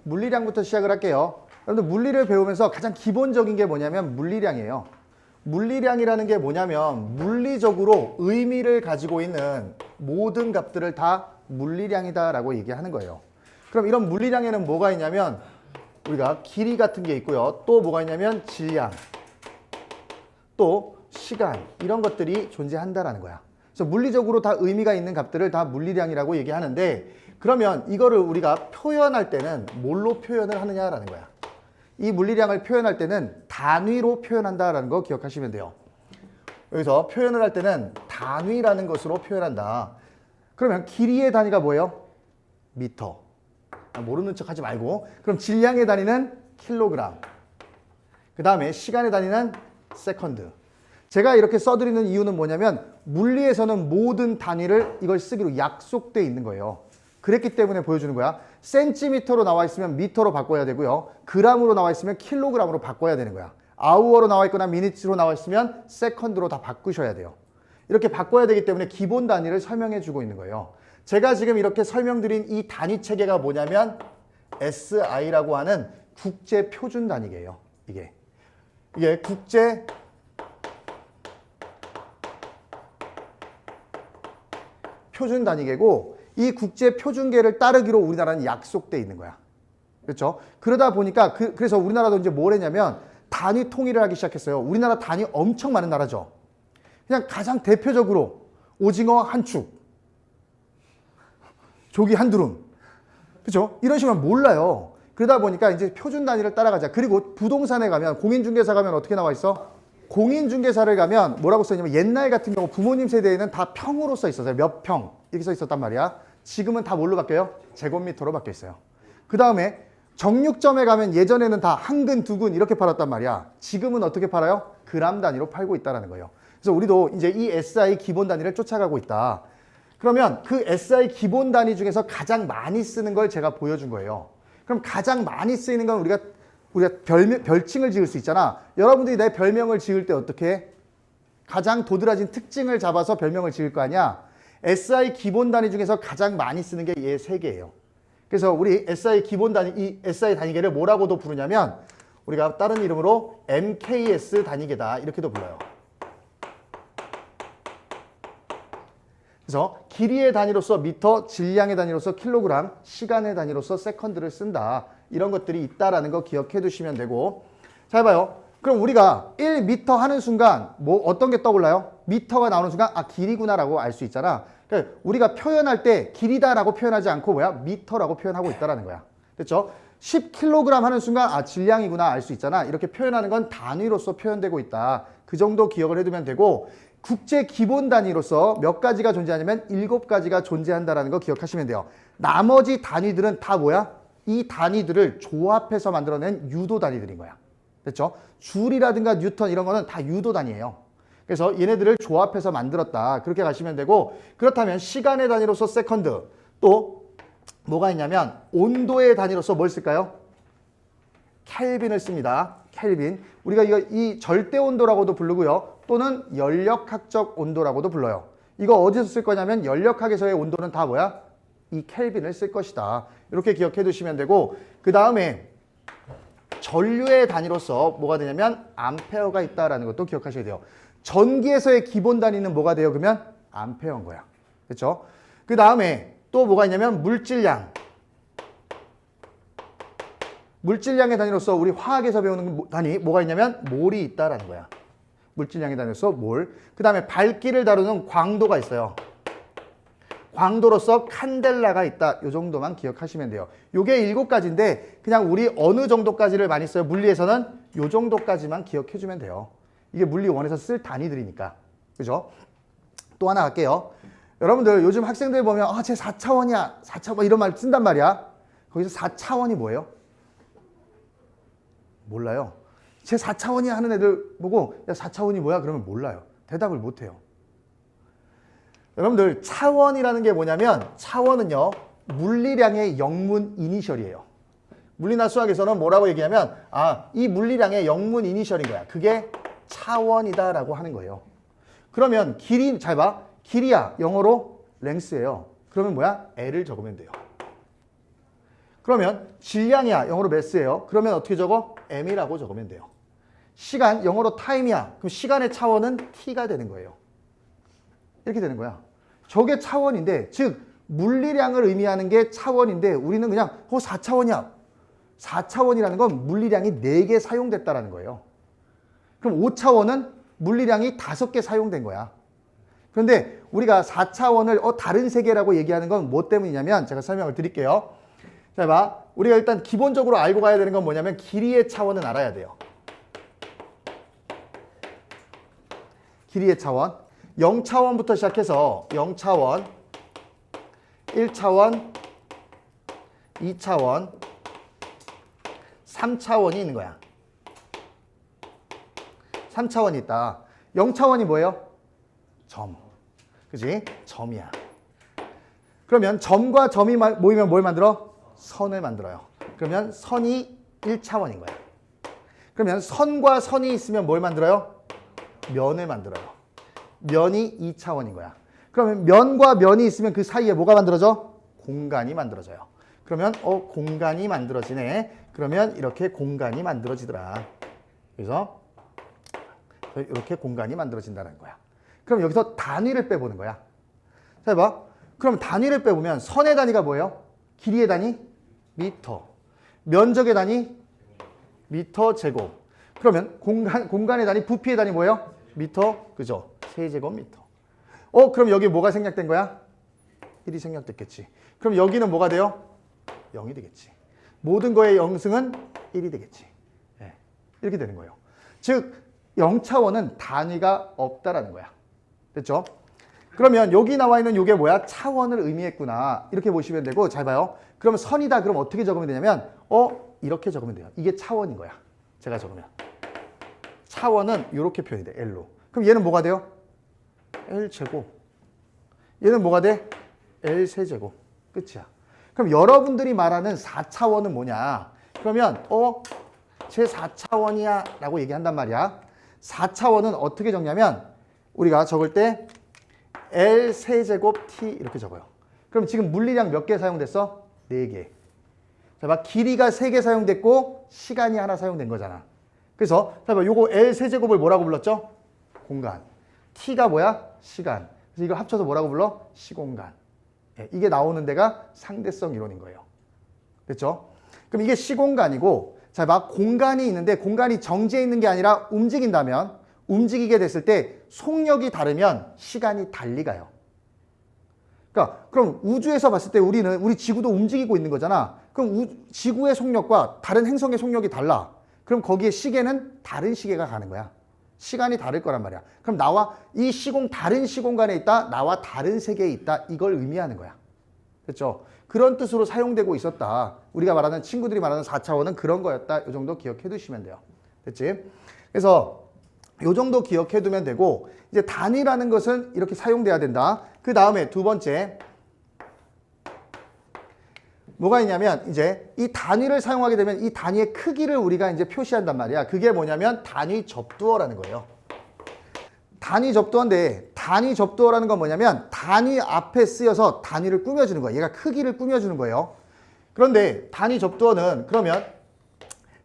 물리량부터 시작을 할게요. 여러분들 물리를 배우면서 가장 기본적인 게 뭐냐면 물리량이에요. 물리량이라는 게 뭐냐면 물리적으로 의미를 가지고 있는 모든 값들을 다 물리량이다라고 얘기하는 거예요. 그럼 이런 물리량에는 뭐가 있냐면 우리가 길이 같은 게 있고요. 또 뭐가 있냐면 질량, 또 시간 이런 것들이 존재한다라는 거야. 그래서 물리적으로 다 의미가 있는 값들을 다 물리량이라고 얘기하는데 그러면 이거를 우리가 표현할 때는 뭘로 표현을 하느냐라는 거야. 이 물리량을 표현할 때는 단위로 표현한다라는 거 기억하시면 돼요. 여기서 표현을 할 때는 단위라는 것으로 표현한다. 그러면 길이의 단위가 뭐예요? 미터. 모르는 척 하지 말고. 그럼 질량의 단위는 킬로그램. 그 다음에 시간의 단위는 세컨드. 제가 이렇게 써드리는 이유는 뭐냐면 물리에서는 모든 단위를 이걸 쓰기로 약속돼 있는 거예요. 그랬기 때문에 보여주는 거야. 센티미터로 나와 있으면 미터로 바꿔야 되고요. 그램으로 나와 있으면 킬로그램으로 바꿔야 되는 거야. 아우어로 나와 있거나 미니츠로 나와 있으면 세컨드로 다 바꾸셔야 돼요. 이렇게 바꿔야 되기 때문에 기본 단위를 설명해 주고 있는 거예요. 제가 지금 이렇게 설명드린 이 단위 체계가 뭐냐면 SI라고 하는 국제 표준 단위계예요. 이게 국제 표준 단위계고 이 국제 표준계를 따르기로 우리나라는 약속돼 있는 거야. 그렇죠? 그러다 보니까 그래서 우리나라도 이제 뭘 했냐면 단위 통일을 하기 시작했어요. 우리나라 단위 엄청 많은 나라죠. 그냥 가장 대표적으로 오징어 한 축, 조기 한 두름. 그렇죠? 이런 식으로 몰라요. 그러다 보니까 이제 표준 단위를 따라가자. 그리고 부동산에 가면 공인중개사 가면 어떻게 나와 있어? 공인중개사를 가면 뭐라고 써 있냐면 옛날 같은 경우 부모님 세대에는 다 평으로 써 있었어요. 몇 평 이렇게 써 있었단 말이야. 지금은 다 뭘로 바뀌어요? 제곱미터로 바뀌어 있어요. 그 다음에 정육점에 가면 예전에는 다 한 근, 두 근 이렇게 팔았단 말이야. 지금은 어떻게 팔아요? 그램 단위로 팔고 있다는 거예요. 그래서 우리도 이제 이 SI 기본 단위를 쫓아가고 있다. 그러면 그 SI 기본 단위 중에서 가장 많이 쓰는 걸 제가 보여준 거예요. 그럼 가장 많이 쓰이는 건 우리가 별칭을 지을 수 있잖아. 여러분들이 내 별명을 지을 때 어떻게 해? 가장 도드라진 특징을 잡아서 별명을 지을 거 아니야. SI 기본 단위 중에서 가장 많이 쓰는 게 얘 세 개예요. 그래서 우리 SI 기본 단위, 이 SI 단위계를 뭐라고도 부르냐면 우리가 다른 이름으로 MKS 단위계다 이렇게도 불러요. 그래서 길이의 단위로서 미터, 질량의 단위로서 킬로그램, 시간의 단위로서 세컨드를 쓴다. 이런 것들이 있다라는 거 기억해 두시면 되고. 잘 봐요. 그럼 우리가 1미터 하는 순간 뭐 어떤 게 떠올라요? 미터가 나오는 순간 아 길이구나라고 알 수 있잖아. 그러니까 우리가 표현할 때 길이다라고 표현하지 않고 뭐야? 미터라고 표현하고 있다라는 거야. 됐죠? 10kg 하는 순간 아 질량이구나 알 수 있잖아. 이렇게 표현하는 건 단위로서 표현되고 있다. 그 정도 기억을 해두면 되고 국제 기본 단위로서 몇 가지가 존재하냐면 7가지가 존재한다라는 거 기억하시면 돼요. 나머지 단위들은 다 뭐야? 이 단위들을 조합해서 만들어낸 유도 단위들인 거야. 됐죠? 줄이라든가 뉴턴 이런 거는 다 유도 단위예요. 그래서 얘네들을 조합해서 만들었다. 그렇게 가시면 되고 그렇다면 시간의 단위로서 세컨드 또 뭐가 있냐면 온도의 단위로서 뭘 쓸까요? 켈빈을 씁니다. 켈빈. 우리가 이 절대 온도라고도 부르고요. 또는 연력학적 온도라고도 불러요. 이거 어디서 쓸 거냐면 연력학에서의 온도는 다 뭐야? 이 켈빈을 쓸 것이다. 이렇게 기억해 두시면 되고 그 다음에 전류의 단위로서 뭐가 되냐면 암페어가 있다라는 것도 기억하셔야 돼요. 전기에서의 기본 단위는 뭐가 돼요? 그러면 암페어인 거야. 그렇죠? 그 다음에 또 뭐가 있냐면 물질량. 물질량의 단위로서 우리 화학에서 배우는 단위 뭐가 있냐면 몰이 있다라는 거야. 물질량의 단위로서 몰. 그 다음에 밝기를 다루는 광도가 있어요. 광도로서 칸델라가 있다. 이 정도만 기억하시면 돼요. 요게 7가지인데 그냥 우리 어느 정도까지를 많이 써요? 물리에서는 요 정도까지만 기억해주면 돼요. 이게 물리 1에서 쓸 단위들이니까. 그죠? 또 하나 갈게요. 여러분들 요즘 학생들 보면 아, 쟤 4차원이야. 4차원 이런 말 쓴단 말이야. 거기서 4차원이 뭐예요? 몰라요. 쟤 4차원이야 하는 애들 보고 야 4차원이 뭐야? 그러면 몰라요. 대답을 못해요. 여러분들 차원이라는 게 뭐냐면 차원은요 물리량의 영문 이니셜이에요. 물리나 수학에서는 뭐라고 얘기하면 아, 이 물리량의 영문 이니셜인 거야. 그게 차원이다라고 하는 거예요. 그러면 길이 잘 봐. 길이야 영어로 랭스예요. 그러면 뭐야? L을 적으면 돼요. 그러면 질량이야. 영어로 매스예요. 그러면 어떻게 적어? m이라고 적으면 돼요. 시간, 영어로 타임이야. 그럼 시간의 차원은 t가 되는 거예요. 이렇게 되는 거야. 저게 차원인데, 즉 물리량을 의미하는 게 차원인데 우리는 그냥 4차원이야. 4차원이라는 건 물리량이 4개 사용됐다라는 거예요. 그럼 5차원은 물리량이 5개 사용된 거야. 그런데 우리가 4차원을 다른 세계라고 얘기하는 건 뭐 때문이냐면 제가 설명을 드릴게요. 자, 봐. 우리가 일단 기본적으로 알고 가야 되는 건 뭐냐면 길이의 차원은 알아야 돼요. 길이의 차원. 0차원부터 시작해서 0차원, 1차원, 2차원, 3차원이 있는 거야. 3차원이 있다. 0차원이 뭐예요? 점. 그지? 점이야. 그러면 점과 점이 모이면 뭘 만들어? 선을 만들어요. 그러면 선이 1차원인 거야. 그러면 선과 선이 있으면 뭘 만들어요? 면을 만들어요. 면이 2차원인 거야. 그러면 면과 면이 있으면 그 사이에 뭐가 만들어져? 공간이 만들어져요. 그러면 공간이 만들어지네. 그러면 이렇게 공간이 만들어지더라. 그래서 이렇게 공간이 만들어진다는 거야. 그럼 여기서 단위를 빼보는 거야. 자, 해봐. 그럼 단위를 빼보면 선의 단위가 뭐예요? 길이의 단위? 미터. 면적의 단위? 미터 제곱. 그러면 공간의 단위, 부피의 단위 뭐예요? 미터, 그죠? 세제곱미터. 그럼 여기 뭐가 생략된 거야? 1이 생략됐겠지. 그럼 여기는 뭐가 돼요? 0이 되겠지. 모든 거의 영승은 1이 되겠지. 네. 이렇게 되는 거예요. 즉 0차원은 단위가 없다라는 거야. 됐죠? 그러면 여기 나와 있는 이게 뭐야? 차원을 의미했구나. 이렇게 보시면 되고, 잘 봐요. 그러면 선이다. 그럼 어떻게 적으면 되냐면 이렇게 적으면 돼요. 이게 차원인 거야. 제가 적으면. 차원은 이렇게 표현이 돼. L로. 그럼 얘는 뭐가 돼요? L제곱. 얘는 뭐가 돼? L세제곱. 끝이야. 그럼 여러분들이 말하는 4차원은 뭐냐? 그러면 제 4차원이야 라고 얘기한단 말이야. 4차원은 어떻게 적냐면 우리가 적을 때 L세제곱 T 이렇게 적어요. 그럼 지금 물리량 몇 개 사용됐어? 4개. 자, 봐. 길이가 3개 사용됐고 시간이 하나 사용된 거잖아. 그래서 자, 봐. 요거 L세제곱을 뭐라고 불렀죠? 공간. T가 뭐야? 시간. 그래서 이거 합쳐서 뭐라고 불러? 시공간. 네, 이게 나오는 데가 상대성 이론인 거예요. 됐죠? 그럼 이게 시공간이고, 자, 막 공간이 있는데 공간이 정지해 있는 게 아니라 움직인다면, 움직이게 됐을 때 속력이 다르면 시간이 달리 가요. 그러니까 그럼 우주에서 봤을 때 우리 지구도 움직이고 있는 거잖아. 그럼 지구의 속력과 다른 행성의 속력이 달라. 그럼 거기에 시계는 다른 시계가 가는 거야. 시간이 다를 거란 말이야. 그럼 나와 이 다른 시공간에 있다. 나와 다른 세계에 있다. 이걸 의미하는 거야. 됐죠? 그런 뜻으로 사용되고 있었다. 우리가 말하는 친구들이 말하는 4차원은 그런 거였다. 이 정도 기억해 두시면 돼요. 됐지? 그래서 이 정도 기억해 두면 되고, 이제 단위라는 것은 이렇게 사용돼야 된다. 그 다음에 두 번째 뭐가 있냐면 이제 이 단위를 사용하게 되면 이 단위의 크기를 우리가 이제 표시한단 말이야. 그게 뭐냐면 단위 접두어라는 거예요. 단위 접두어인데 단위 접두어라는 건 뭐냐면 단위 앞에 쓰여서 단위를 꾸며주는 거야. 얘가 크기를 꾸며주는 거예요. 그런데 단위 접두어는 그러면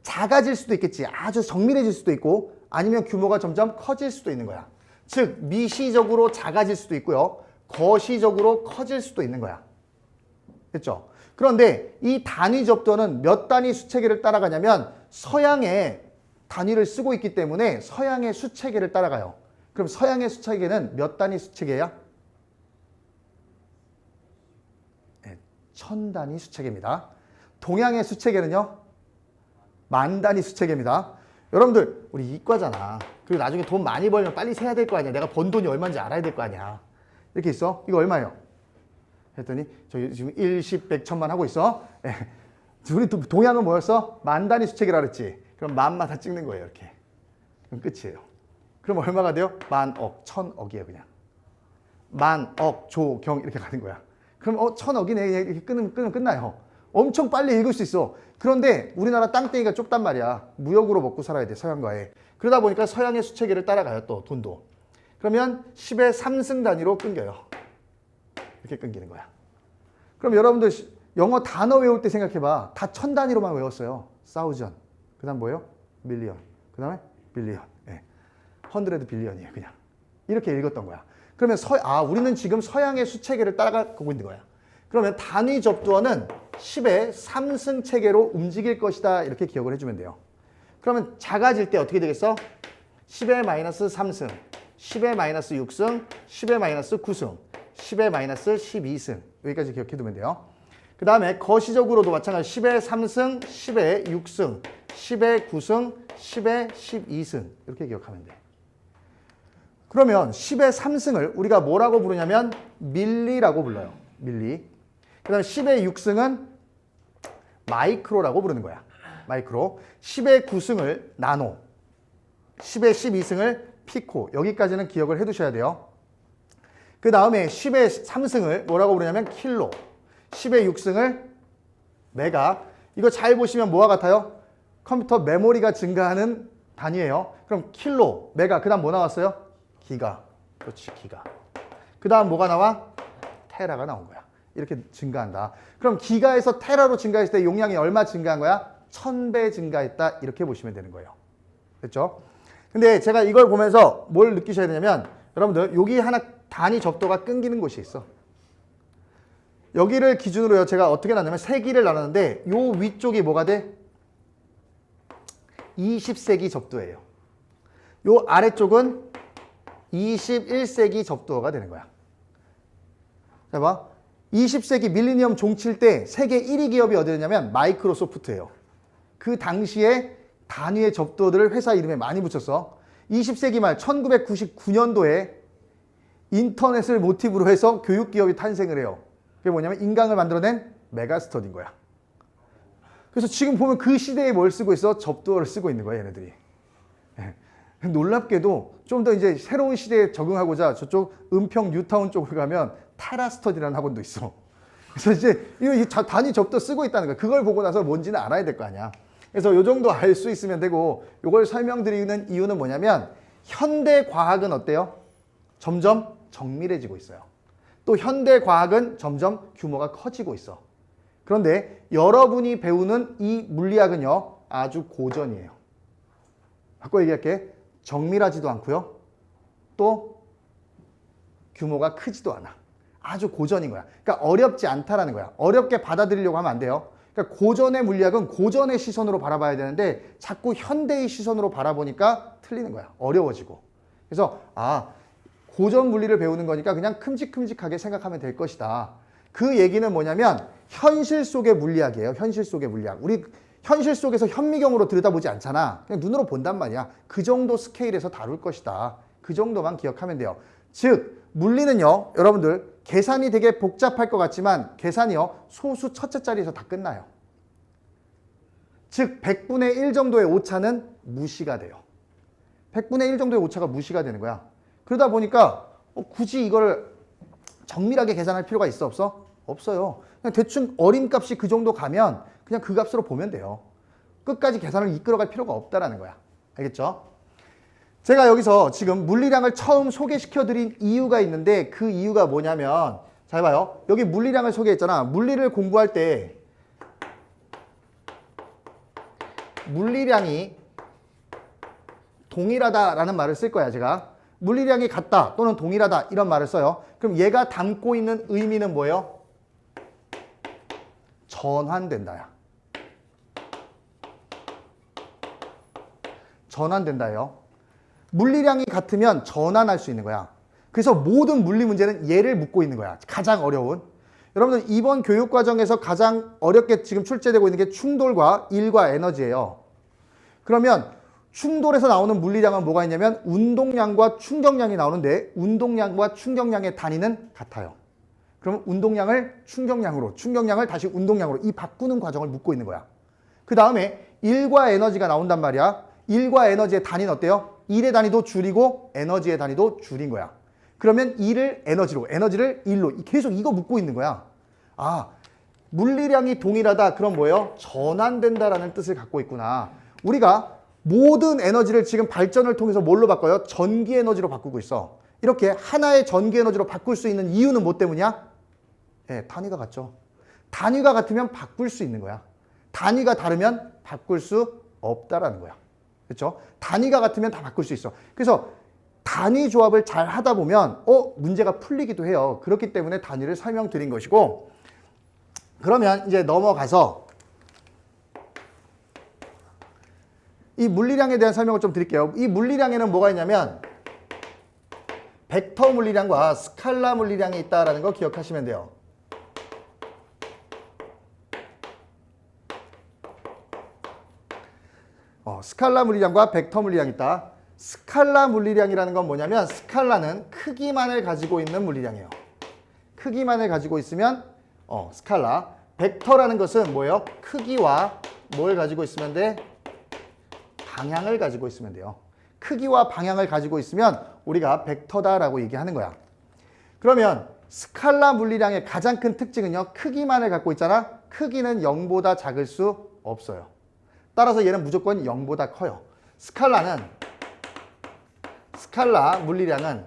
작아질 수도 있겠지. 아주 정밀해질 수도 있고 아니면 규모가 점점 커질 수도 있는 거야. 즉 미시적으로 작아질 수도 있고요. 거시적으로 커질 수도 있는 거야. 됐죠? 그런데 이 단위 접두어는 몇 단위 수체계를 따라가냐면 서양의 단위를 쓰고 있기 때문에 서양의 수체계를 따라가요. 그럼 서양의 수체계는 몇 단위 수체계야? 네, 1000단위 수체계입니다. 동양의 수체계는요? 10,000단위 수체계입니다. 여러분들 우리 이과잖아. 그리고 나중에 돈 많이 벌면 빨리 세야 될 거 아니야. 내가 번 돈이 얼마인지 알아야 될 거 아니야. 이렇게 있어. 이거 얼마예요? 했더니 저희 지금 1, 10, 100, 1000만 하고 있어. 예. 우리 동양은 뭐였어? 10,000단위 수체계라 그랬지. 그럼 만마다 찍는 거예요. 이렇게. 그럼 끝이에요. 그럼 얼마가 돼요? 10,000억, 1,000억이에요. 그냥. 10,000억, 조, 경 이렇게 가는 거야. 그럼 1,000억이네. 이렇게 끊으면 끝나요. 엄청 빨리 읽을 수 있어. 그런데 우리나라 땅덩이가 좁단 말이야. 무역으로 먹고 살아야 돼. 서양과에. 그러다 보니까 서양의 수체계를 따라가요. 또 돈도. 그러면 10의 3승 단위로 끊겨요. 이렇게 끊기는 거야. 그럼 여러분들 영어 단어 외울 때 생각해봐. 다 천 단위로만 외웠어요. thousand. 그 다음 뭐예요? million. 그 다음에 billion. 예. 100 빌리언이에요. 그냥. 이렇게 읽었던 거야. 그러면 우리는 지금 서양의 수체계를 따라가고 있는 거야. 그러면 단위 접두어는 10의 3승 체계로 움직일 것이다. 이렇게 기억을 해주면 돼요. 그러면 작아질 때 어떻게 되겠어? 10의 마이너스 3승, 10의 마이너스 6승, 10의 마이너스 9승, 10의 마이너스 12승. 여기까지 기억해두면 돼요. 그 다음에 거시적으로도 마찬가지 10의 3승, 10의 6승, 10의 9승, 10의 12승. 이렇게 기억하면 돼. 그러면 10의 3승을 우리가 뭐라고 부르냐면 밀리라고 불러요. 밀리. 그 다음에 10의 6승은 마이크로라고 부르는 거야. 마이크로. 10의 9승을 나노. 10의 12승을 피코. 여기까지는 기억을 해두셔야 돼요. 그 다음에 10의 3승을 뭐라고 부르냐면 킬로. 10의 6승을 메가. 이거 잘 보시면 뭐와 같아요? 컴퓨터 메모리가 증가하는 단위예요. 그럼 킬로, 메가. 그 다음 뭐 나왔어요? 기가. 그렇지, 기가. 그 다음 뭐가 나와? 테라가 나온 거야. 이렇게 증가한다. 그럼 기가에서 테라로 증가했을 때 용량이 얼마 증가한 거야? 1000배 증가했다. 이렇게 보시면 되는 거예요. 됐죠? 근데 제가 이걸 보면서 뭘 느끼셔야 되냐면 여러분들 여기 하나 단위 접도가 끊기는 곳이 있어. 여기를 기준으로요. 제가 어떻게 나누냐면 세기를 나눴는데 요 위쪽이 뭐가 돼? 20세기 접두예요. 요 아래쪽은 21세기 접두어가 되는 거야. 자, 봐. 20세기 밀리니엄 종칠 때 세계 1위 기업이 어디였냐면 마이크로소프트예요. 그 당시에 단위의 접두어들을 회사 이름에 많이 붙였어. 20세기 말 1999년도에 인터넷을 모티브로 해서 교육기업이 탄생을 해요. 그게 뭐냐면 인강을 만들어낸 메가스터디인 거야. 그래서 지금 보면 그 시대에 뭘 쓰고 있어? 접두어를 쓰고 있는 거야, 얘네들이. 놀랍게도 좀 더 이제 새로운 시대에 적응하고자 저쪽 은평 뉴타운 쪽으로 가면 테라스터디라는 학원도 있어. 그래서 이제 이 단위 접두어 쓰고 있다는 거야. 그걸 보고 나서 뭔지는 알아야 될 거 아니야. 그래서 요 정도 알 수 있으면 되고, 요걸 설명드리는 이유는 뭐냐면 현대 과학은 어때요? 점점 정밀해지고 있어요. 또 현대 과학은 점점 규모가 커지고 있어. 그런데 여러분이 배우는 이 물리학은요, 아주 고전이에요. 바꿔 얘기할게. 정밀하지도 않고요. 또 규모가 크지도 않아. 아주 고전인 거야. 그러니까 어렵지 않다라는 거야. 어렵게 받아들이려고 하면 안 돼요. 그러니까 고전의 물리학은 고전의 시선으로 바라봐야 되는데 자꾸 현대의 시선으로 바라보니까 틀리는 거야. 어려워지고. 그래서 고전 물리를 배우는 거니까 그냥 큼직큼직하게 생각하면 될 것이다. 그 얘기는 뭐냐면 현실 속의 물리학이에요. 현실 속의 물리학. 우리 현실 속에서 현미경으로 들여다보지 않잖아. 그냥 눈으로 본단 말이야. 그 정도 스케일에서 다룰 것이다. 그 정도만 기억하면 돼요. 즉 물리는요, 여러분들 계산이 되게 복잡할 것 같지만 계산이요, 소수 첫째 자리에서 다 끝나요. 즉 100분의 1 정도의 오차는 무시가 돼요. 100분의 1 정도의 오차가 무시가 되는 거야. 그러다 보니까 굳이 이걸 정밀하게 계산할 필요가 있어, 없어? 없어요. 그냥 대충 어림값이 그 정도 가면 그냥 그 값으로 보면 돼요. 끝까지 계산을 이끌어갈 필요가 없다라는 거야. 알겠죠? 제가 여기서 지금 물리량을 처음 소개시켜드린 이유가 있는데 그 이유가 뭐냐면, 잘 봐요. 여기 물리량을 소개했잖아. 물리를 공부할 때 물리량이 동일하다라는 말을 쓸 거야, 제가. 물리량이 같다 또는 동일하다 이런 말을 써요. 그럼 얘가 담고 있는 의미는 뭐예요? 전환된다야. 전환된다예요. 물리량이 같으면 전환할 수 있는 거야. 그래서 모든 물리 문제는 얘를 묻고 있는 거야. 가장 어려운. 여러분들 이번 교육과정에서 가장 어렵게 지금 출제되고 있는 게 충돌과 일과 에너지예요. 그러면 충돌에서 나오는 물리량은 뭐가 있냐면 운동량과 충격량이 나오는데 운동량과 충격량의 단위는 같아요. 그러면 운동량을 충격량으로, 충격량을 다시 운동량으로 이 바꾸는 과정을 묻고 있는 거야. 그 다음에 일과 에너지가 나온단 말이야. 일과 에너지의 단위는 어때요? 일의 단위도 줄이고 에너지의 단위도 줄인 거야. 그러면 일을 에너지로, 에너지를 일로 계속 이거 묻고 있는 거야. 물리량이 동일하다. 그럼 뭐예요? 전환된다라는 뜻을 갖고 있구나. 우리가 모든 에너지를 지금 발전을 통해서 뭘로 바꿔요? 전기 에너지로 바꾸고 있어. 이렇게 하나의 전기 에너지로 바꿀 수 있는 이유는 뭐 때문이야? 단위가 같죠. 단위가 같으면 바꿀 수 있는 거야. 단위가 다르면 바꿀 수 없다라는 거야. 그렇죠? 단위가 같으면 다 바꿀 수 있어. 그래서 단위 조합을 잘 하다 보면 문제가 풀리기도 해요. 그렇기 때문에 단위를 설명드린 것이고, 그러면 이제 넘어가서 이 물리량에 대한 설명을 좀 드릴게요. 이 물리량에는 뭐가 있냐면 벡터 물리량과 스칼라 물리량이 있다라는 거 기억하시면 돼요. 스칼라 물리량과 벡터 물리량이 있다. 스칼라 물리량이라는 건 뭐냐면 스칼라는 크기만을 가지고 있는 물리량이에요. 크기만을 가지고 있으면 스칼라. 벡터라는 것은 뭐예요? 크기와 뭘 가지고 있으면 돼? 방향을 가지고 있으면 돼요. 크기와 방향을 가지고 있으면 우리가 벡터다라고 얘기하는 거야. 그러면 스칼라 물리량의 가장 큰 특징은요. 크기만을 갖고 있잖아. 크기는 0보다 작을 수 없어요. 따라서 얘는 무조건 0보다 커요. 스칼라 물리량은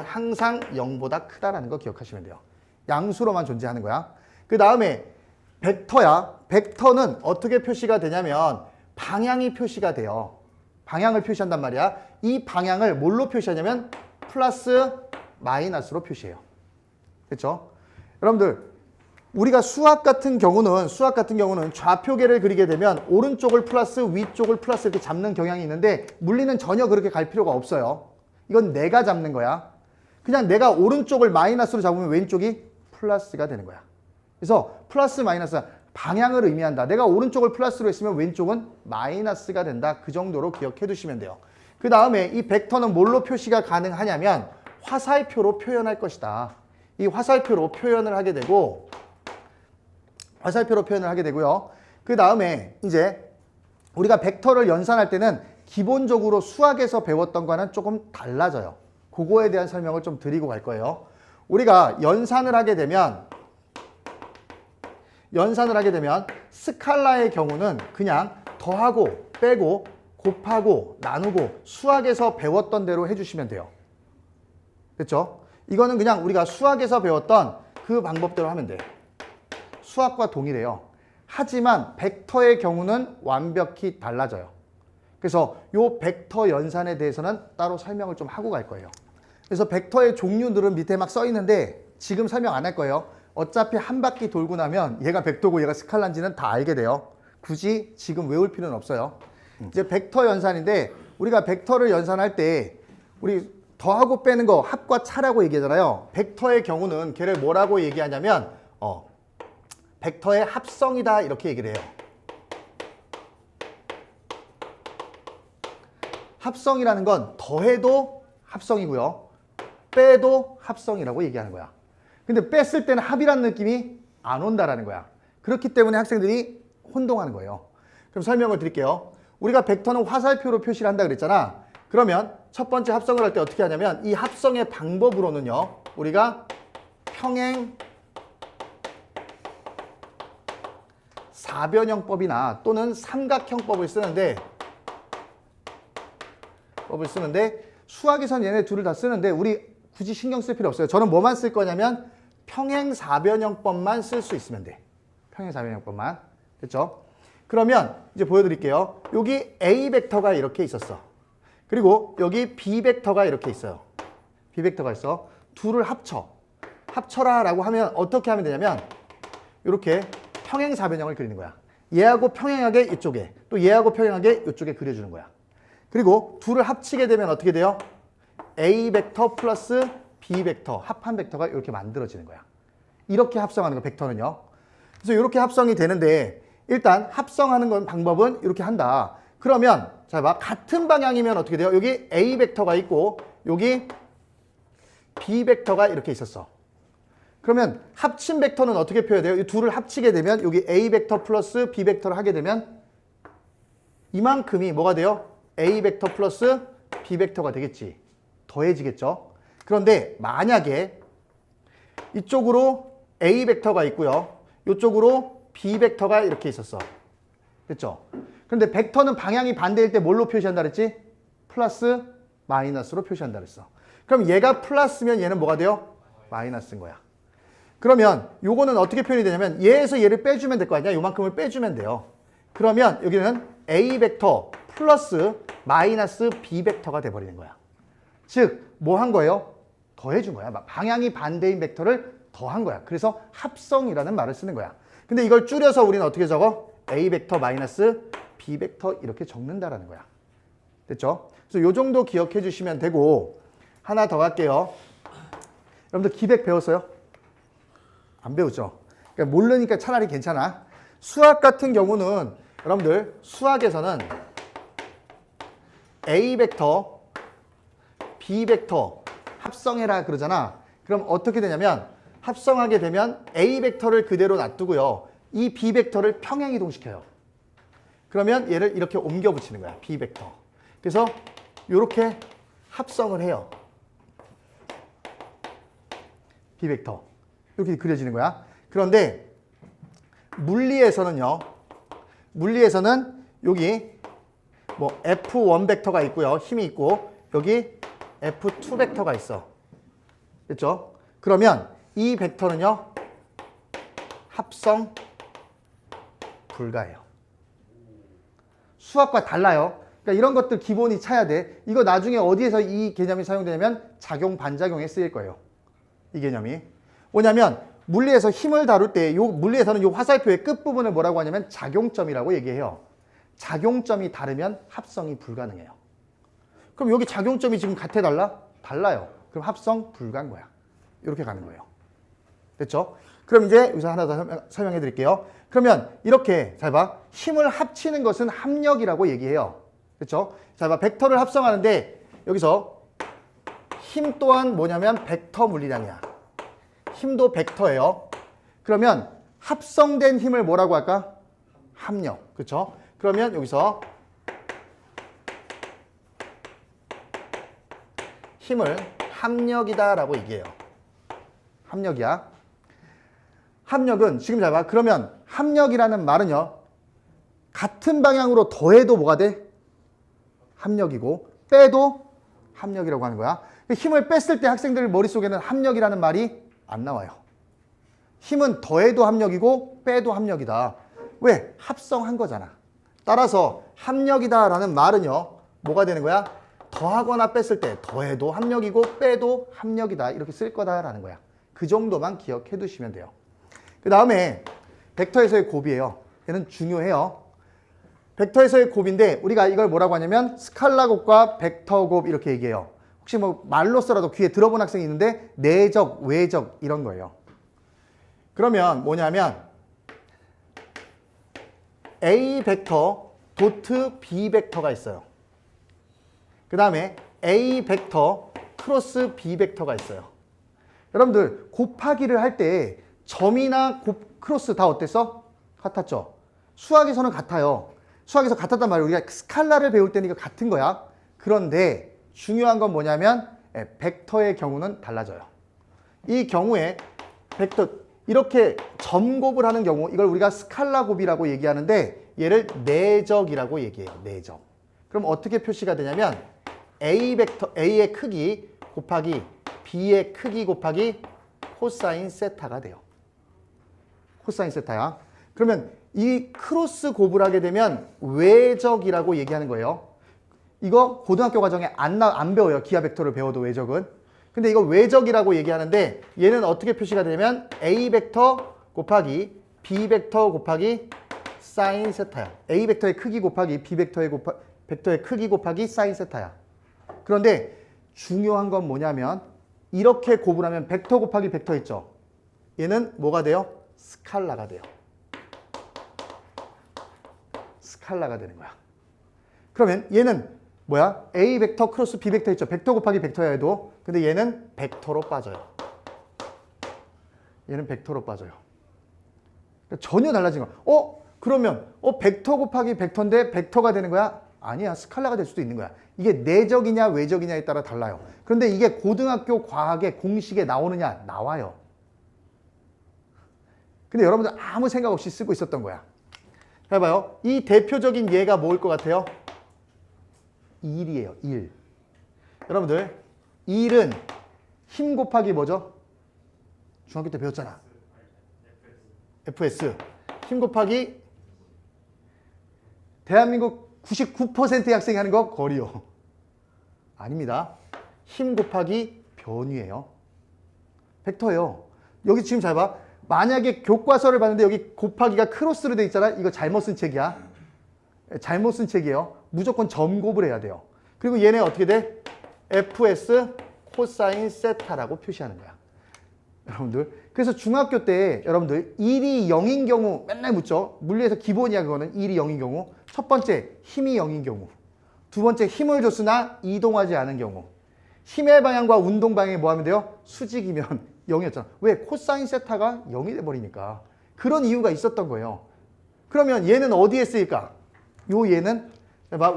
항상 0보다 크다라는 거 기억하시면 돼요. 양수로만 존재하는 거야. 그 다음에 벡터야. 벡터는 어떻게 표시가 되냐면 방향이 표시가 돼요. 방향을 표시한단 말이야. 이 방향을 뭘로 표시하냐면 플러스 마이너스로 표시해요. 그렇죠? 여러분들 우리가 수학 같은 경우는 좌표계를 그리게 되면 오른쪽을 플러스 위쪽을 플러스 이렇게 잡는 경향이 있는데 물리는 전혀 그렇게 갈 필요가 없어요. 이건 내가 잡는 거야. 그냥 내가 오른쪽을 마이너스로 잡으면 왼쪽이 플러스가 되는 거야. 그래서 플러스 마이너스 방향을 의미한다. 내가 오른쪽을 플러스로 했으면 왼쪽은 마이너스가 된다. 그 정도로 기억해 두시면 돼요. 그 다음에 이 벡터는 뭘로 표시가 가능하냐면 화살표로 표현할 것이다. 이 화살표로 표현을 하게 되고요. 그 다음에 이제 우리가 벡터를 연산할 때는 기본적으로 수학에서 배웠던 거는 조금 달라져요. 그거에 대한 설명을 좀 드리고 갈 거예요. 우리가 연산을 하게 되면 스칼라의 경우는 그냥 더하고 빼고 곱하고 나누고 수학에서 배웠던 대로 해주시면 돼요. 그렇죠? 이거는 그냥 우리가 수학에서 배웠던 그 방법대로 하면 돼. 수학과 동일해요. 하지만 벡터의 경우는 완벽히 달라져요. 그래서 요 벡터 연산에 대해서는 따로 설명을 좀 하고 갈 거예요. 그래서 벡터의 종류들은 밑에 막 써 있는데 지금 설명 안 할 거예요. 어차피 한 바퀴 돌고 나면 얘가 벡터고 얘가 스칼라인지는 다 알게 돼요. 굳이 지금 외울 필요는 없어요. 이제 벡터 연산인데 우리가 벡터를 연산할 때 우리 더하고 빼는 거 합과 차라고 얘기하잖아요. 벡터의 경우는 걔를 뭐라고 얘기하냐면 벡터의 합성이다 이렇게 얘기를 해요. 합성이라는 건 더해도 합성이고요. 빼도 합성이라고 얘기하는 거야. 근데 뺐을 때는 합이라는 느낌이 안 온다라는 거야. 그렇기 때문에 학생들이 혼동하는 거예요. 그럼 설명을 드릴게요. 우리가 벡터는 화살표로 표시를 한다 그랬잖아. 그러면 첫 번째 합성을 할 때 어떻게 하냐면 이 합성의 방법으로는요. 우리가 평행 사변형법이나 또는 삼각형법을 쓰는데 수학에서는 얘네 둘을 다 쓰는데 우리 굳이 신경 쓸 필요 없어요. 저는 뭐만 쓸 거냐면 평행사변형법만 쓸 수 있으면 돼. 평행사변형법만. 됐죠? 그러면 이제 보여드릴게요. 여기 A 벡터가 이렇게 있었어. 그리고 여기 B 벡터가 이렇게 있어요. B 벡터가 있어. 둘을 합쳐라 라고 하면 어떻게 하면 되냐면 이렇게 평행사변형을 그리는 거야. 얘하고 평행하게 이쪽에 또 얘하고 평행하게 이쪽에 그려주는 거야. 그리고 둘을 합치게 되면 어떻게 돼요? A 벡터 플러스 B 벡터 합한 벡터가 이렇게 만들어지는 거야. 이렇게 합성하는 거 벡터는요. 그래서 이렇게 합성이 되는데 일단 합성하는 건 방법은 이렇게 한다. 그러면 자 봐. 같은 방향이면 어떻게 돼요? 여기 A 벡터가 있고 여기 B 벡터가 이렇게 있었어. 그러면 합친 벡터는 어떻게 표현해야 돼요? 이 둘을 합치게 되면 여기 A 벡터 플러스 B 벡터를 하게 되면 이만큼이 뭐가 돼요? A 벡터 플러스 B 벡터가 되겠지. 더해지겠죠. 그런데 만약에 이쪽으로 A 벡터가 있고요. 이쪽으로 B 벡터가 이렇게 있었어. 됐죠? 그런데 벡터는 방향이 반대일 때 뭘로 표시한다 그랬지? 플러스 마이너스로 표시한다 그랬어. 그럼 얘가 플러스면 얘는 뭐가 돼요? 마이너스인 거야. 그러면 요거는 어떻게 표현이 되냐면 얘에서 얘를 빼주면 될 거 아니야? 요만큼을 빼주면 돼요. 그러면 여기는 A 벡터 플러스 마이너스 B 벡터가 돼버리는 거야. 즉, 뭐 한 거예요? 더해준 거야. 방향이 반대인 벡터를 더한 거야. 그래서 합성이라는 말을 쓰는 거야. 근데 이걸 줄여서 우리는 어떻게 적어? A 벡터 마이너스 B 벡터 이렇게 적는다라는 거야. 됐죠? 그래서 요 정도 기억해 주시면 되고, 하나 더 갈게요. 여러분들 기백 배웠어요? 안 배웠죠? 그러니까 모르니까 차라리 괜찮아. 수학 같은 경우는 여러분들 수학에서는 A 벡터, B 벡터 합성해라 그러잖아. 그럼 어떻게 되냐면 합성하게 되면 A 벡터를 그대로 놔두고요. 이 B 벡터를 평행 이동시켜요. 그러면 얘를 이렇게 옮겨 붙이는 거야. B 벡터. 그래서 이렇게 합성을 해요. B 벡터. 이렇게 그려지는 거야. 그런데 물리에서는요. 물리에서는 여기 뭐 F1 벡터가 있고요. 힘이 있고 여기 F2 벡터가 있어. 됐죠? 그러면 이 벡터는요. 합성 불가해요. 수학과 달라요. 그러니까 이런 것들 기본이 차야 돼. 이거 나중에 어디에서 이 개념이 사용되냐면 작용, 반작용에 쓰일 거예요. 이 개념이. 뭐냐면 물리에서 힘을 다룰 때 물리에서는 요 화살표의 끝부분을 뭐라고 하냐면 작용점이라고 얘기해요. 작용점이 다르면 합성이 불가능해요. 그럼 여기 작용점이 지금 같아 달라? 달라요. 그럼 합성 불가인 거야. 이렇게 가는 거예요. 됐죠? 그럼 이제 여기서 하나 더 설명해 드릴게요. 그러면 이렇게 잘 봐. 힘을 합치는 것은 합력이라고 얘기해요. 그렇죠? 잘 봐. 벡터를 합성하는데 여기서 힘 또한 뭐냐면 벡터 물리량이야. 힘도 벡터예요. 그러면 합성된 힘을 뭐라고 할까? 합력. 그렇죠? 그러면 여기서 힘을 합력이다라고 얘기해요. 합력이야. 합력은 지금 잘 봐. 그러면 합력이라는 말은요. 같은 방향으로 더해도 뭐가 돼? 합력이고 빼도 합력이라고 하는 거야. 힘을 뺐을 때 학생들 머릿속에는 합력이라는 말이 안 나와요. 힘은 더해도 합력이고 빼도 합력이다. 왜? 합성한 거잖아. 따라서 합력이다라는 말은요. 뭐가 되는 거야? 더하거나 뺐을 때 더해도 합력이고 빼도 합력이다. 이렇게 쓸 거다라는 거야. 그 정도만 기억해 두시면 돼요. 그 다음에 벡터에서의 곱이에요. 얘는 중요해요. 벡터에서의 곱인데 우리가 이걸 뭐라고 하냐면 스칼라 곱과 벡터 곱 이렇게 얘기해요. 혹시 뭐 말로써라도 귀에 들어본 학생이 있는데 내적, 외적 이런 거예요. 그러면 뭐냐면 A 벡터 도트 B 벡터가 있어요. 그 다음에 A 벡터 크로스 B 벡터가 있어요. 여러분들 곱하기를 할 때 점이나 크로스 다 어땠어? 같았죠? 수학에서는 같아요. 수학에서 같았단 말이에요. 우리가 스칼라를 배울 때는 이거 같은 거야. 그런데 중요한 건 뭐냐면 벡터의 경우는 달라져요. 이 경우에 벡터 이렇게 점곱을 하는 경우 이걸 우리가 스칼라 곱이라고 얘기하는데 얘를 내적이라고 얘기해요. 내적. 그럼 어떻게 표시가 되냐면 A 벡터 A의 크기 곱하기 B의 크기 곱하기 코사인 세타가 돼요. 코사인 세타야. 그러면 이 크로스 곱을 하게 되면 외적이라고 얘기하는 거예요. 이거 고등학교 과정에 안 배워요. 기하 벡터를 배워도 외적은. 근데 이거 외적이라고 얘기하는데 얘는 어떻게 표시가 되냐면 A 벡터 곱하기 B 벡터 곱하기 사인 세타야. A 벡터의 크기 곱하기 B 벡터의 크기 곱하기 사인 세타야. 그런데 중요한 건 뭐냐면 이렇게 곱을 하면 벡터 곱하기 벡터 있죠. 얘는 뭐가 돼요? 스칼라가 돼요. 스칼라가 되는 거야. 그러면 얘는 뭐야? A 벡터 크로스 B 벡터 있죠. 벡터 곱하기 벡터야 해도. 근데 얘는 벡터로 빠져요. 얘는 벡터로 빠져요. 그러니까 전혀 달라진 거야. 그러면 벡터 곱하기 벡터인데 벡터가 되는 거야? 아니야. 스칼라가 될 수도 있는 거야. 이게 내적이냐 외적이냐에 따라 달라요. 그런데 이게 고등학교 과학의 공식에 나오느냐? 나와요. 근데 여러분들 아무 생각 없이 쓰고 있었던 거야. 해봐요. 이 대표적인 예가 뭐일 것 같아요? 1이에요. 1. 여러분들 1은 힘 곱하기 뭐죠? 중학교 때 배웠잖아. FS. 힘 곱하기 대한민국 99%의 학생이 하는 거 거리요. 아닙니다. 힘 곱하기 변위예요. 벡터예요. 여기 지금 잘 봐. 만약에 교과서를 봤는데 여기 곱하기가 크로스로 돼 있잖아. 이거 잘못 쓴 책이야. 잘못 쓴 책이에요. 무조건 점곱을 해야 돼요. 그리고 얘네 어떻게 돼? FS 코사인 세타라고 표시하는 거야. 여러분들. 그래서 중학교 때 여러분들 1이 0인 경우 맨날 묻죠. 물리에서 기본이야 그거는. 1이 0인 경우. 첫 번째 힘이 0인 경우. 두 번째 힘을 줬으나 이동하지 않은 경우. 힘의 방향과 운동 방향이 뭐 하면 돼요? 수직이면 0이었잖아. 왜? 코사인 세타가 0이 돼버리니까. 그런 이유가 있었던 거예요. 그러면 얘는 어디에 쓰일까? 요 얘는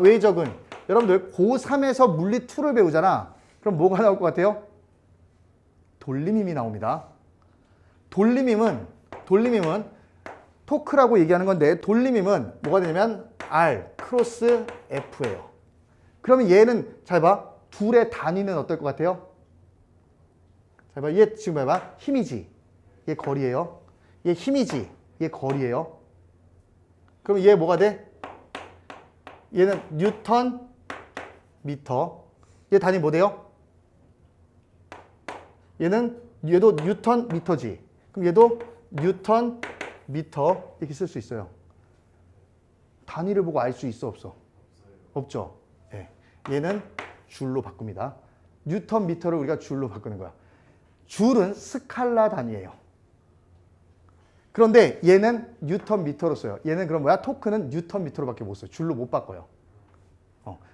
외적은 여러분들 고3에서 물리 2를 배우잖아. 그럼 뭐가 나올 것 같아요? 돌림힘이 나옵니다. 돌림힘은 토크라고 얘기하는 건데 돌림힘은 뭐가 되냐면 R 크로스 F예요. 그러면 얘는 잘 봐. 둘의 단위는 어떨 것 같아요? 잘 봐. 얘 지금 봐봐. 힘이지. 얘 거리예요. 얘 힘이지. 얘 거리예요. 그럼 얘 뭐가 돼? 얘는 뉴턴 미터. 얘 단위 뭐 돼요? 얘도 뉴턴 미터지. 그럼 얘도 뉴턴 미터 이렇게 쓸 수 있어요. 단위를 보고 알 수 있어 없어? 없죠. 네. 얘는 줄로 바꿉니다. 뉴턴 미터를 우리가 줄로 바꾸는 거야. 줄은 스칼라 단위예요. 그런데 얘는 뉴턴 미터로 써요. 얘는 그럼 뭐야? 토크는 뉴턴 미터로밖에 못 써요. 줄로 못 바꿔요.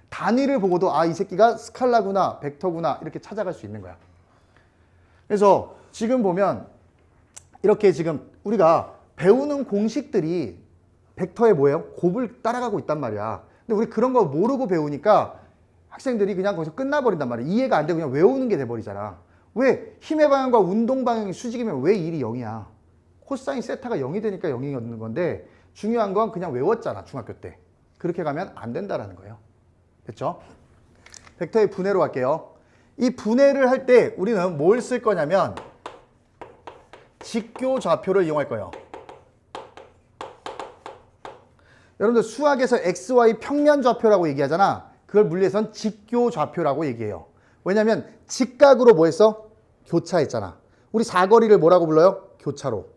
단위를 보고도 아, 이 새끼가 스칼라구나, 벡터구나 이렇게 찾아갈 수 있는 거야. 그래서 지금 보면 이렇게 지금 우리가 배우는 공식들이 벡터에 뭐예요? 곱을 따라가고 있단 말이야. 근데 우리 그런 거 모르고 배우니까 학생들이 그냥 거기서 끝나버린단 말이야. 이해가 안 되고 그냥 외우는 게 돼버리잖아. 왜? 힘의 방향과 운동 방향이 수직이면 왜 1이 0이야? 코사인 세타가 0이 되니까 0이었는 건데 중요한 건 그냥 외웠잖아. 중학교 때. 그렇게 가면 안 된다라는 거예요. 됐죠? 벡터의 분해로 갈게요. 이 분해를 할 때 우리는 뭘 쓸 거냐면 직교 좌표를 이용할 거예요. 여러분들 수학에서 XY 평면 좌표라고 얘기하잖아. 그걸 물리에선 직교 좌표라고 얘기해요. 왜냐면 직각으로 뭐 했어? 교차했잖아. 우리 사거리를 뭐라고 불러요? 교차로.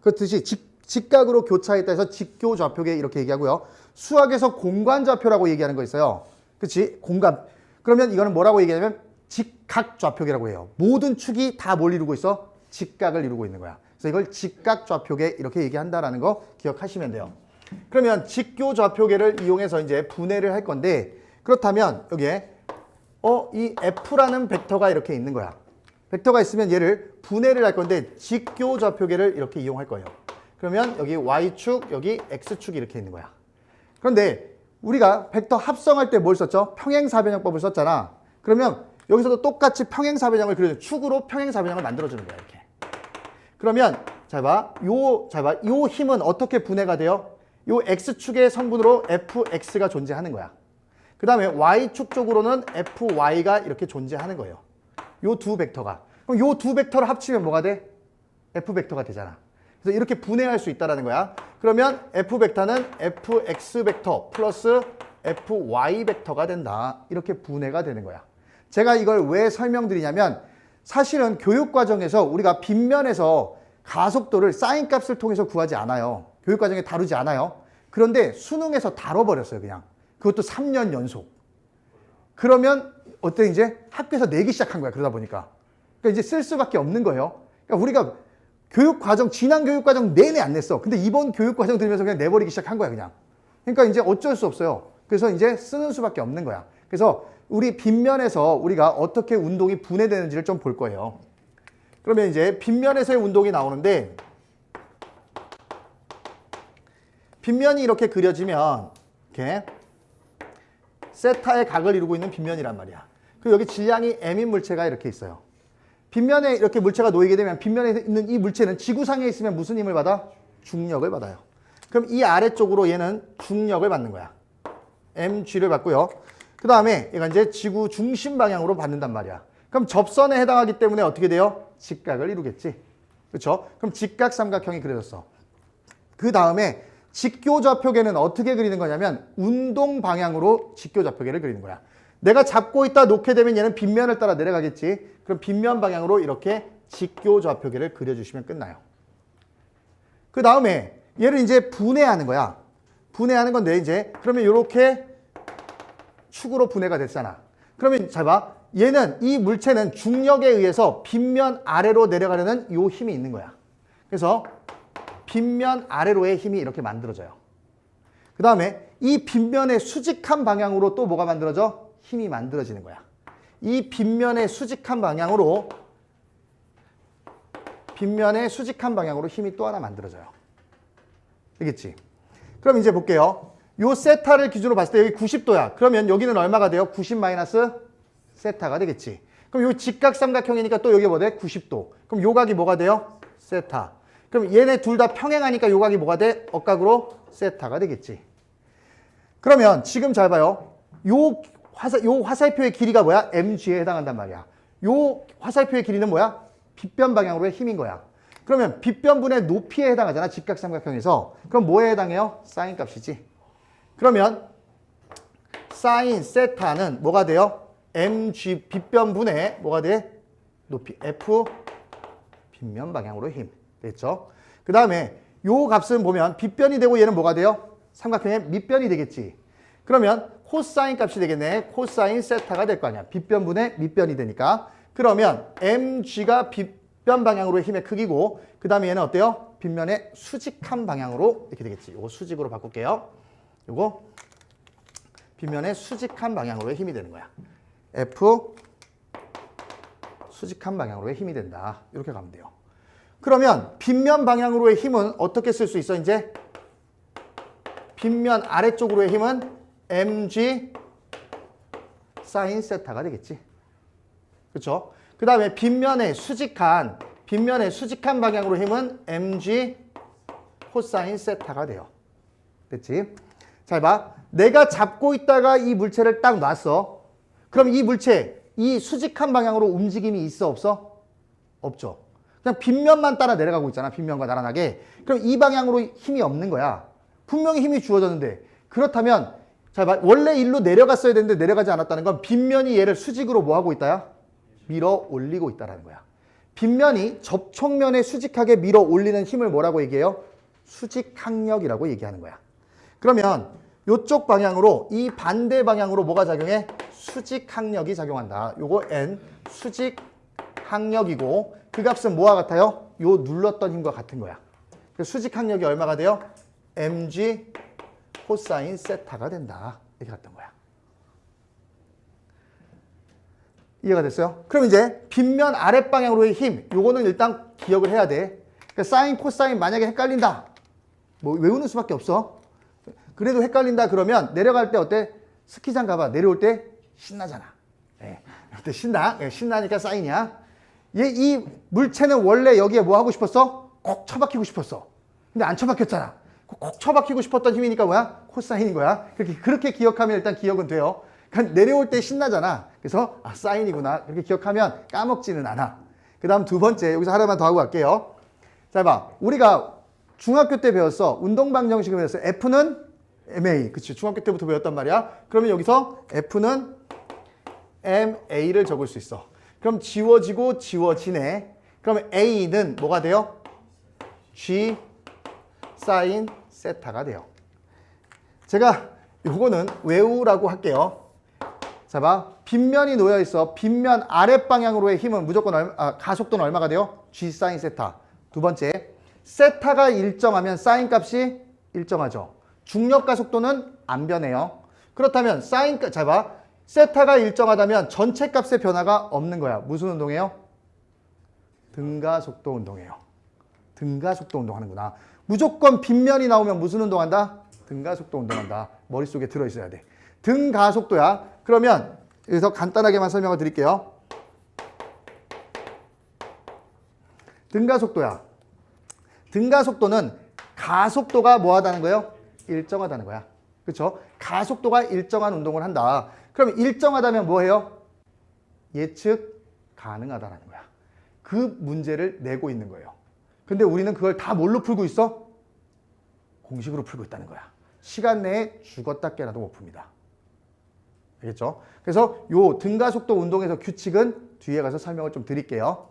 그렇듯이 직각으로 교차했다 해서 직교 좌표계 이렇게 얘기하고요. 수학에서 공간 좌표라고 얘기하는 거 있어요. 그렇지? 공간. 그러면 이거는 뭐라고 얘기하냐면 직각 좌표계라고 해요. 모든 축이 다 뭘 이루고 있어? 직각을 이루고 있는 거야. 그래서 이걸 직각 좌표계 이렇게 얘기한다라는 거 기억하시면 돼요. 그러면 직교 좌표계를 이용해서 이제 분해를 할 건데 그렇다면 여기에 이 F라는 벡터가 이렇게 있는 거야. 벡터가 있으면 얘를 분해를 할 건데 직교 좌표계를 이렇게 이용할 거예요. 그러면 여기 Y축, 여기 X축이 이렇게 있는 거야. 그런데 우리가 벡터 합성할 때 뭘 썼죠? 평행사변형법을 썼잖아. 그러면 여기서도 똑같이 평행사변형을 그려줘. 축으로 평행사변형을 만들어주는 거야. 이렇게. 그러면 잘 봐. 요 힘은 어떻게 분해가 돼요? 요 X축의 성분으로 FX가 존재하는 거야. 그 다음에 Y축 쪽으로는 FY가 이렇게 존재하는 거예요. 요 두 벡터가. 그럼 요 두 벡터를 합치면 뭐가 돼? F벡터가 되잖아. 그래서 이렇게 분해할 수 있다는 거야. 그러면 F벡터는 FX 벡터 플러스 FY 벡터가 된다. 이렇게 분해가 되는 거야. 제가 이걸 왜 설명드리냐면 사실은 교육과정에서 우리가 빗면에서 가속도를 사인 값을 통해서 구하지 않아요. 교육과정에 다루지 않아요. 그런데 수능에서 다뤄버렸어요. 그냥. 그것도 3년 연속. 그러면 어때 이제 학교에서 내기 시작한 거야. 그러다 보니까. 그러니까 이제 쓸 수밖에 없는 거예요. 그러니까 우리가 교육과정, 지난 교육과정 내내 안 냈어. 근데 이번 교육과정 들으면서 그냥 내버리기 시작한 거야. 그냥. 그러니까 이제 어쩔 수 없어요. 그래서 이제 쓰는 수밖에 없는 거야. 그래서 우리 빗면에서 우리가 어떻게 운동이 분해되는지를 좀 볼 거예요. 그러면 이제 빗면에서의 운동이 나오는데 빗면이 이렇게 그려지면 이렇게 세타의 각을 이루고 있는 빗면이란 말이야. 그리고 여기 질량이 m인 물체가 이렇게 있어요. 빗면에 이렇게 물체가 놓이게 되면 빗면에 있는 이 물체는 지구상에 있으면 무슨 힘을 받아? 중력을 받아요. 그럼 이 아래쪽으로 얘는 중력을 받는 거야. mg를 받고요. 그 다음에 얘가 이제 지구 중심 방향으로 받는단 말이야. 그럼 접선에 해당하기 때문에 어떻게 돼요? 직각을 이루겠지. 그렇죠? 그럼 직각 삼각형이 그려졌어. 그 다음에 직교좌표계는 어떻게 그리는 거냐면 운동 방향으로 직교좌표계를 그리는 거야. 내가 잡고 있다 놓게 되면 얘는 빗면을 따라 내려가겠지. 그럼 빗면 방향으로 이렇게 직교좌표계를 그려주시면 끝나요. 그 다음에 얘를 이제 분해하는 거야. 분해하는 건데 이제 그러면 이렇게 축으로 분해가 됐잖아. 그러면 잘 봐. 얘는 이 물체는 중력에 의해서 빗면 아래로 내려가려는 요 힘이 있는 거야. 그래서 빗면 아래로의 힘이 이렇게 만들어져요. 그 다음에 이 빗면의 수직한 방향으로 또 뭐가 만들어져? 힘이 만들어지는 거야. 이 빗면의 수직한 방향으로 힘이 또 하나 만들어져요. 되겠지? 그럼 이제 볼게요. 요 세타를 기준으로 봤을 때 여기 90도야. 그러면 여기는 얼마가 돼요? 90 마이너스 세타가 되겠지. 그럼 요 직각삼각형이니까 또 여기 뭐 돼? 90도. 그럼 요 각이 뭐가 돼요? 세타. 그럼 얘네 둘 다 평행하니까 요 각이 뭐가 돼? 억각으로 세타가 되겠지. 그러면 지금 잘 봐요. 요 화살표의 길이가 뭐야? mg에 해당한단 말이야. 요 화살표의 길이는 뭐야? 빗변 방향으로의 힘인 거야. 그러면 빗변분의 높이에 해당하잖아. 직각삼각형에서. 그럼 뭐에 해당해요? 사인 값이지. 그러면 사인 세타는 뭐가 돼요? mg 빗변분의 뭐가 돼? 높이 f 빗면 방향으로의 힘. 됐죠? 그 다음에 요 값은 보면 빗변이 되고 얘는 뭐가 돼요? 삼각형의 밑변이 되겠지. 그러면 코사인 값이 되겠네. 코사인 세타가 될 거 아니야. 빗변분의 밑변이 되니까. 그러면 mg가 빗변 방향으로의 힘의 크기고 그 다음에 얘는 어때요? 빗면의 수직한 방향으로 이렇게 되겠지. 요거 수직으로 바꿀게요. 요거 빗면의 수직한 방향으로의 힘이 되는 거야. F 수직한 방향으로의 힘이 된다. 이렇게 가면 돼요. 그러면 빗면 방향으로의 힘은 어떻게 쓸 수 있어? 이제 빗면 아래쪽으로의 힘은 mg 사인 세타가 되겠지. 그렇죠? 그 다음에 빗면의 수직한 방향으로 힘은 mg 코사인 세타가 돼요. 됐지? 잘 봐. 내가 잡고 있다가 이 물체를 딱 놨어. 그럼 이 물체, 이 수직한 방향으로 움직임이 있어, 없어? 없죠. 그냥 빗면만 따라 내려가고 있잖아. 빗면과 나란하게. 그럼 이 방향으로 힘이 없는 거야. 분명히 힘이 주어졌는데. 그렇다면 잘 봐. 원래 일로 내려갔어야 되는데 내려가지 않았다는 건 빗면이 얘를 수직으로 뭐 하고 있다야? 밀어 올리고 있다는 거야. 빗면이 접촉면에 수직하게 밀어 올리는 힘을 뭐라고 얘기해요? 수직항력이라고 얘기하는 거야. 그러면 이쪽 방향으로 이 반대 방향으로 뭐가 작용해? 수직항력이 작용한다. 요거 N 수직항력이고 그 값은 뭐와 같아요? 요 눌렀던 힘과 같은 거야. 그래서 수직항력이 얼마가 돼요? mg 코사인 세타가 된다. 이렇게 갔던 거야. 이해가 됐어요? 그럼 이제 빗면 아랫방향으로의 힘, 요거는 일단 기억을 해야 돼. 그러니까 사인, 코사인 만약에 헷갈린다. 뭐 외우는 수밖에 없어. 그래도 헷갈린다 그러면 내려갈 때 어때? 스키장 가봐. 내려올 때 신나잖아. 네. 그때 신나. 네, 신나니까 사인이야. 이 물체는 원래 여기에 뭐 하고 싶었어? 꼭 처박히고 싶었어. 근데 안 처박혔잖아. 꼭 처박히고 싶었던 힘이니까 뭐야? 코사인인 거야. 그렇게 기억하면 일단 기억은 돼요. 그러니까 내려올 때 신나잖아. 그래서 아 사인이구나. 그렇게 기억하면 까먹지는 않아. 그 다음 두 번째 여기서 하나만 더 하고 갈게요. 자 봐. 우리가 중학교 때 배웠어. 운동방 정식을 배웠어. F는 MA. 그치. 중학교 때부터 배웠단 말이야. 그러면 여기서 F는 MA를 적을 수 있어. 그럼 지워지고 지워지네. 그러면 A는 뭐가 돼요? G 사인 세타가 돼요. 제가 요거는 외우라고 할게요. 자 봐. 빗면이 놓여 있어. 빗면 아랫방향으로의 힘은 무조건 가속도는 얼마가 돼요? G 사인 세타. 두 번째. 세타가 일정하면 사인 값이 일정하죠. 중력 가속도는 안 변해요. 그렇다면 사인 값, 자 봐. 세타가 일정하다면 전체 값의 변화가 없는 거야. 무슨 운동이에요? 등가속도 운동이에요. 등가속도 운동하는구나. 무조건 빗면이 나오면 무슨 운동한다? 등가속도 운동한다. 머릿속에 들어있어야 돼. 등가속도야. 그러면 여기서 간단하게만 설명을 드릴게요. 등가속도야. 등가속도는 가속도가 뭐 하다는 거예요? 일정하다는 거야. 그렇죠? 가속도가 일정한 운동을 한다. 그럼 일정하다면 뭐예요? 예측 가능하다는 거야. 그 문제를 내고 있는 거예요. 근데 우리는 그걸 다 뭘로 풀고 있어? 공식으로 풀고 있다는 거야. 시간 내에 죽었다 깨나도 못 풉니다. 알겠죠? 그래서 요 등가속도 운동에서 규칙은 뒤에 가서 설명을 좀 드릴게요.